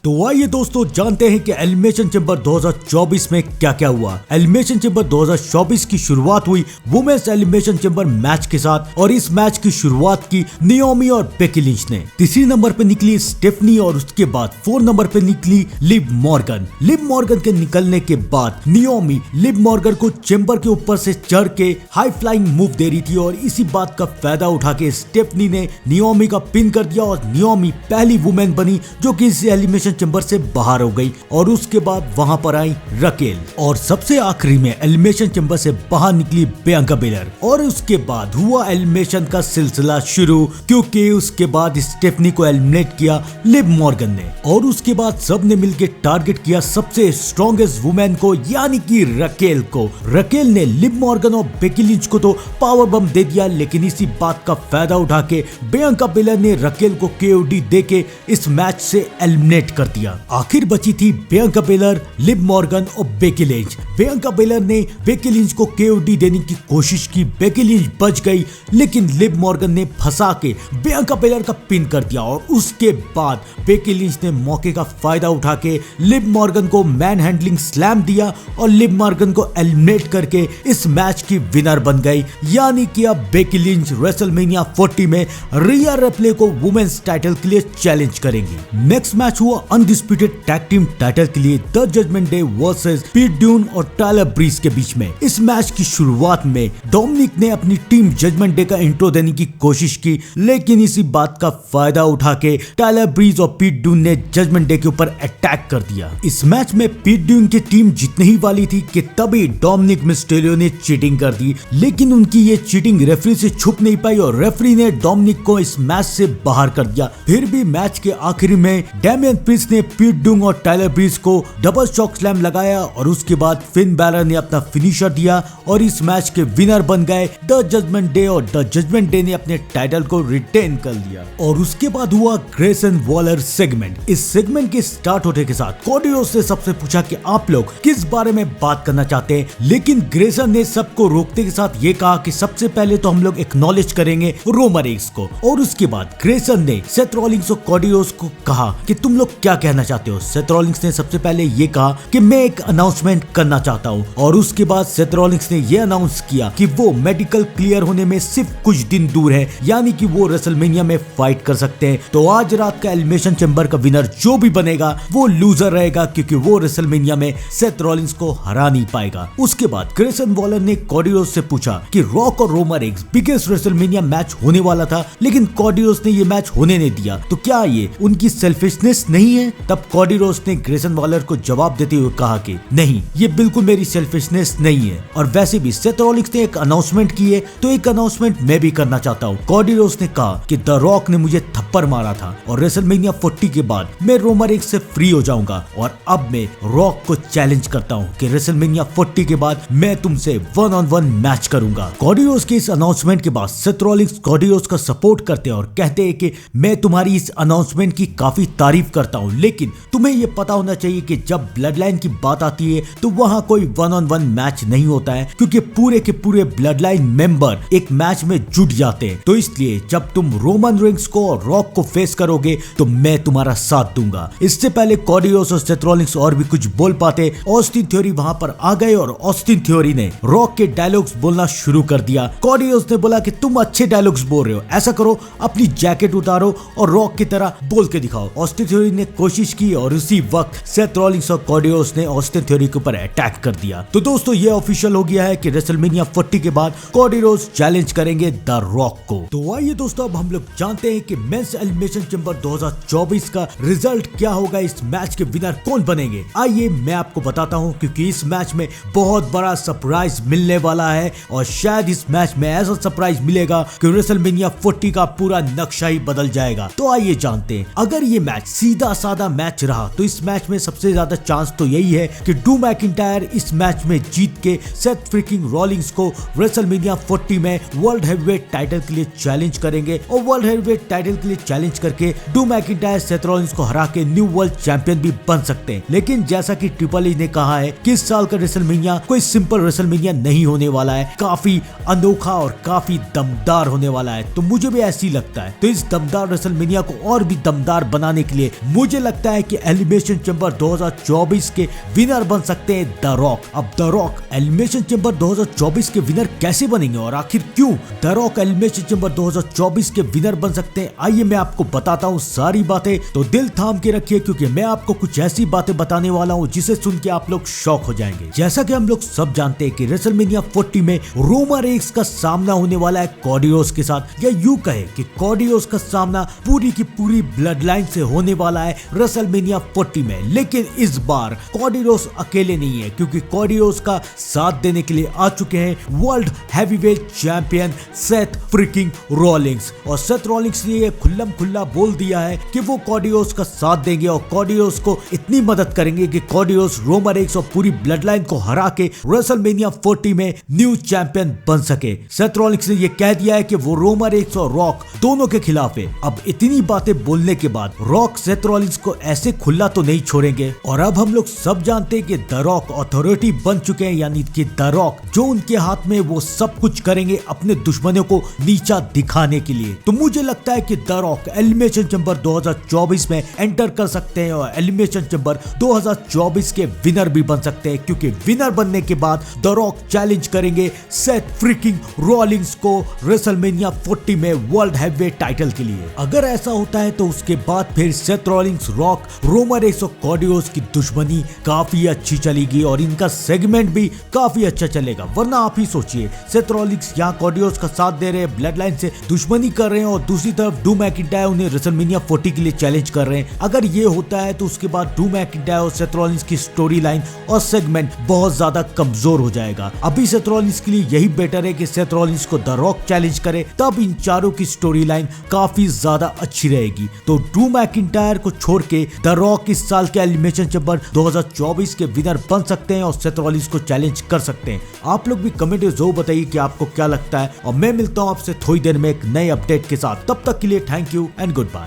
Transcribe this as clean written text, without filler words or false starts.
तो आइए दोस्तों जानते हैं कि एलिमिनेशन चैम्बर 2024 में क्या क्या हुआ। एलिमिनेशन चैम्बर 2024 की शुरुआत हुई वुमेन्स एलिमिनेशन चैम्बर मैच के साथ और इस मैच की शुरुआत की नियोमी और बेकी लिंच ने। तीसरी नंबर पे निकली स्टेफनी और उसके बाद 4 नंबर पे निकली लिव मॉर्गन। लिव मॉर्गन के निकलने के बाद नियोमी लिव मॉर्गन को चैम्बर के ऊपर से चढ़ के हाई फ्लाइंग मूव दे रही थी और इसी बात का फायदा उठा के स्टेफनी ने नियोमी का पिन कर दिया और नियोमी पहली वुमेन बनी जो कि इस एलिमिनेशन चैम्बर से बाहर हो गई। और उसके बाद वहां पर आई रकेल और सबसे आखिरी में एलिमिनेशन चैम्बर से बाहर निकली बियांका बेलर। और उसके बाद हुआ एलिमिनेशन का सिलसिला शुरू, क्योंकि उसके बाद स्टेफनी को एलिमिनेट किया लिव मॉर्गन ने और उसके बाद सब ने मिलकर टारगेट किया सबसे स्ट्रॉन्गेस्ट वुमेन को, यानी कि रकेल को। रकेल ने लिव मॉर्गन और बेकी लिंच को तो पावर बम दे दिया, लेकिन इसी बात का फायदा उठा के बियांका बेलर ने रकेल को केओडी देके इस मैच से एलिमिनेट कर दिया। आखिर बची थी बियांका बेलर, लिव मॉर्गन और बेकी लिंच। बियांका बेलर ने बेकी लिंच को केओडी देने की कोशिश की, बेकी लिंच बच गई, लेकिन लिव मॉर्गन ने फंसा के बियांका बेलर का पिन कर दिया। और उसके बाद बेकी लिंच ने मौके का फायदा उठा के लिव मॉर्गन को मैन हैंडलिंग स्लैम दिया और लिव मॉर्गन को एलिमिनेट करके इस मैच की विनर बन गई। यानी कि अब बेकी लिंच रेसलमेनिया 40 में रिया रिप्ले को वुमेन्स टाइटल के लिए चैलेंज करेंगी। नेक्स्ट मैच हुआ अनडिस्प्यूटेड टैग टीम टाइटल के लिए द जजमेंट डे वर्सेस पीट ड्यून और टायलर ब्रीज के बीच में। इस मैच की शुरुआत में डोमिनिक ने अपनी टीम जजमेंट डे का इंट्रो देने की कोशिश की, लेकिन इसी बात का फायदा उठा के टायलर ब्रीज और पीट ड्यून ने जजमेंट डे के ऊपर अटैक कर दिया। इस मैच में पीट ड्यून की टीम जीतने ही वाली थी कि तभी डोमिनिक मिस्टेरियो ने चीटिंग कर दी, लेकिन उनकी ये चीटिंग रेफरी से छुप नहीं पाई और रेफरी ने डोमिनिक को इस मैच से बाहर कर दिया। फिर भी मैच के आखिर में डेमियन प्रिंस ने पीट ड्यून और टायलर ब्रीज को डबल चॉक स्लैम लगाया और उसके बाद फिन बैलर ने अपना फिनिशर दिया और इस मैच के विनर बन गए द जजमेंट डे और द जजमेंट डे ने अपने टाइटल को रिटेन कर लिया। और उसके बाद हुआ ग्रेसन वॉलर सेगमेंट। इस सेगमेंट के स्टार्ट होने के साथ कोडी रोड्स ने सबसे पूछा कि आप लोग किस बारे में बात करना चाहते हैं, लेकिन ग्रेसन ने सबको रोकते के साथ ये कहा कि सबसे पहले तो हम लोग एक्नॉलेज करेंगे रोमन रेंस को। और उसके बाद ग्रेसन ने सेथ रॉलिंग्स और कोडी रोड्स को कहा कि तुम लोग क्या कहना चाहते हो। सेथ रॉलिंग्स ने सबसे पहले ये कहा कि मैं एक अनाउंसमेंट करना चाहता हूँ और उसके बाद सेथ रॉलिंग्स ने ये अनाउंस किया कि वो मेडिकल क्लियर होने में सिर्फ कुछ दिन दूर है, यानी कि वो रेसलमेनिया में फाइट कर सकते हैं। तो आज रात का एलिमिनेशन चैम्बर का विनर जो भी बनेगा वो लूजर रहेगा, क्योंकि वो रेसलमेनिया में सेथ रॉलिंग्स को हरा नहीं पाएगा। उसके बाद ग्रेसन वॉलर ने कोडी रोड्स से पूछा कि रॉक और Roman Reigns biggest WrestleMania match होने वाला था, लेकिन कोडी रोड्स ने ये मैच होने नहीं दिया, तो क्या ये उनकी सेल्फिशनेस नहीं है? तब कोडी रोड्स ने ग्रेसन वॉलर को जवाब देते हुए कहा कि नहीं, ये बिल्कुल मेरी सेल्फिशनेस नहीं है। और वैसे भी सेथ रॉलिंग्स ने एक अनाउंसमेंट की है, तो एक अनाउंसमेंट मैं भी करना चाहता हूँ। कोडी रोड्स ने कहा कि द रॉक ने मुझे थप्पड़ मारा था और रेसलमेनिया 40 के बाद मैं रोमन रेंस से फ्री हो जाऊंगा और अब मैं रॉक को चैलेंज करता हूँ कि रेसलमेनिया 40 के बाद मैं तुमसे 1-on-1 मैच करूंगा। कोडी रोड्स के इस अनाउंसमेंट के बाद सेथ रॉलिंग्स कोडी रोड्स का सपोर्ट करते हैं और कहते हैं कि मैं तुम्हारी इस अनाउंसमेंट की काफी तारीफ करता हूँ, लेकिन तुम्हें ये पता होना चाहिए कि जब ब्लड लाइन की बात आती है तो वहाँ कोई 1-on-1 मैच नहीं होता है, क्योंकि पूरे के पूरे ब्लड लाइन मेंबर एक मैच में जुट जाते हैं। तो इसलिए जब तुम रोमन रेंस को और रॉक को फेस करोगे तो मैं तुम्हारा साथ दूंगा। इससे पहले कोडी रोड्स और सेथ रॉलिंग्स और भी कुछ बोल पाते, ऑस्टिन थ्योरी वहां पर आ गए और ऑस्टिन थ्योरी ने रॉक के डायलॉग्स बोलना शुरू कर दिया। कोडी रोड्स ने बोला कि तुम अच्छे डायलॉग्स बोल रहे हो, ऐसा करो अपनी जैकेट उतारो और रॉक की तरह बोल के दिखाओ। ऑस्टिन थ्योरी ने कोशिश की और उसी वक्त सेथ रॉलिंग्स और कोडी रोड्स ने ऑस्टिन थ्योरी के ऊपर अटैक कर दिया। तो दोस्तों ये ऑफिशियल हो गया है कि रेसलमेनिया 40 के बाद कोडी रोड्स चैलेंज करेंगे द रॉक को। तो आइए दोस्तों अब हम लोग जानते हैं कि मेंस एलिमिनेशन चैम्बर 2024 का रिजल्ट क्या होगा, इस मैच के विनर कौन बनेंगे। आइए मैं आपको बताता हूं, क्योंकि इस मैच में बहुत बड़ा सरप्राइज मिलने वाला है और शायद इस मैच में ऐसा सरप्राइज मिलेगा कि रेसलमेनिया 40 का पूरा नक्शा ही बदल जाएगा। तो आइए जानते हैं। अगर ये मैच सीधा साधा मैच रहा तो इस मैच में सबसे ज्यादा चांस तो यही है कि ड्रू मैकिंटायर इस मैच में जीत के सेथ फ्रीकिंग रॉलिंग्स को रेसलमेनिया 40 में वर्ल्ड हेवीवेट टाइटल के लिए चैलेंज करेंगे और वर्ल्ड हेवीवेट टाइटल के लिए चैलेंज करके ड्रू मैकिंटायर सेथ रॉलिंग्स को हरा के न्यू वर्ल्ड चैंपियन भी बन सकते हैं। लेकिन जैसा कि ट्रिपल एच ने कहा है कि इस साल का रेसलमेनिया कोई सिंपल रेसलमेनिया नहीं होने वाला है, काफी अनोखा और काफी दमदार होने वाला है। तो मुझे भी ऐसी लगता है। तो इस दमदार रेसलमेनिया को और भी दमदार बनाने के लिए मुझे मुझे लगता है कि एलिमिनेशन चैम्बर 2024 के विनर बन सकते हैं द रॉक। अब द रॉक एलिमिनेशन चैम्बर 2024 के विनर कैसे बनेंगे और आखिर क्यों द रॉक एलिमिनेशन चैम्बर 2024 के विनर बन सकते हैं, आइए मैं आपको बताता हूँ सारी बातें। तो दिल थाम के रखिए क्योंकि मैं आपको कुछ ऐसी बातें बताने वाला हूँ जिसे सुन के आप लोग शॉक हो जाएंगे। जैसा कि हम लोग सब जानते हैं कि रेसलमेनिया 40 में रोमन रेंस का सामना होने वाला है कॉडी रोड्स के साथ, या यूं कहे कि कॉडी रोड्स का सामना पूरी की पूरी ब्लड लाइन से होने वाला है रेसलमेनिया 40 में। लेकिन इस बार कॉडी रोड्स अकेले नहीं है क्योंकि कॉडी रोड्स का साथ देने के लिए आ चुके हैं world heavyweight champion Seth fricking Rawlings. और सेथ रॉलिंग्स ने खुल्लम खुल्ला बोल दिया है कि वो कॉडी रोड्स का साथ देंगे और कॉडी रोड्स को इतनी मदद करेंगे कि कॉडी रोड्स रोमन रेंस और पूरी ब्लड लाइन को हरा के रेसलमेनिया 40 में न्यू चैंपियन बन सके। सेथ रॉलिंग्स ने कह दिया है कि वो रोमन रेंस और रॉक दोनों के खिलाफ है। अब इतनी बातें बोलने के बाद रॉक सेथ रॉलिंग्स को ऐसे खुला तो नहीं छोड़ेंगे। और अब हम लोग सब जानते हैं कि द रॉक अथॉरिटी बन चुके हैं, यानी कि द रॉक जो उनके हाथ में वो सब कुछ करेंगे अपने दुश्मनों को नीचा दिखाने के लिए। तो मुझे लगता है कि द रॉक एलिमिनेशन चैम्बर 2024 में एंटर कर सकते हैं और एलिमिनेशन चैम्बर 2024 के विनर भी बन सकते हैं, क्योंकि विनर बनने के बाद द रॉक चैलेंज करेंगे सेथ फ्रिकिंग रॉलिंग्स को रेसलमेनिया 40 में वर्ल्ड हैवीवेट टाइटल के लिए। अगर ऐसा होता है तो उसके बाद फिर Seth Rawlings, rock, Roman Reigns और कॉडी रोड्स की दुश्मनी काफी अच्छी चलेगी और इनका सेगमेंट भी काफी अच्छा चलेगा। वरना आप ही सोचिए, सेथ रॉलिंग्स यहाँ कॉडी रोड्स का साथ दे रहे हैं, ब्लड लाइन से दुश्मनी कर रहे हैं और दूसरी तरफ ड्रू मैकिंटायर उन्हें रेसलमेनिया 40 के लिए चैलेंज कर रहे हैं। अगर ये होता है तो उसके बाद ड्रू मैकिंटायर और सेथ रॉलिंग्स की स्टोरी लाइन और सेगमेंट बहुत ज्यादा कमजोर हो जाएगा। अभी सेथ रॉलिंग्स के लिए यही बेटर है कि सेथ रॉलिंग्स को द रॉक चैलेंज करे, तब इन चारों की स्टोरी लाइन काफी ज्यादा अच्छी रहेगी। तो ड्रू मैकिंटायर को छोड़ के द रॉक इस साल के एलिमिनेशन चैम्बर 2024 के विनर बन सकते हैं और सेथ रॉलिंग्स को चैलेंज कर सकते हैं। आप लोग भी कमेंट में जरूर बताइए कि आपको क्या लगता है और मैं मिलता हूं आपसे थोड़ी देर में एक नए अपडेट के साथ। तब तक के लिए thank you and good bye.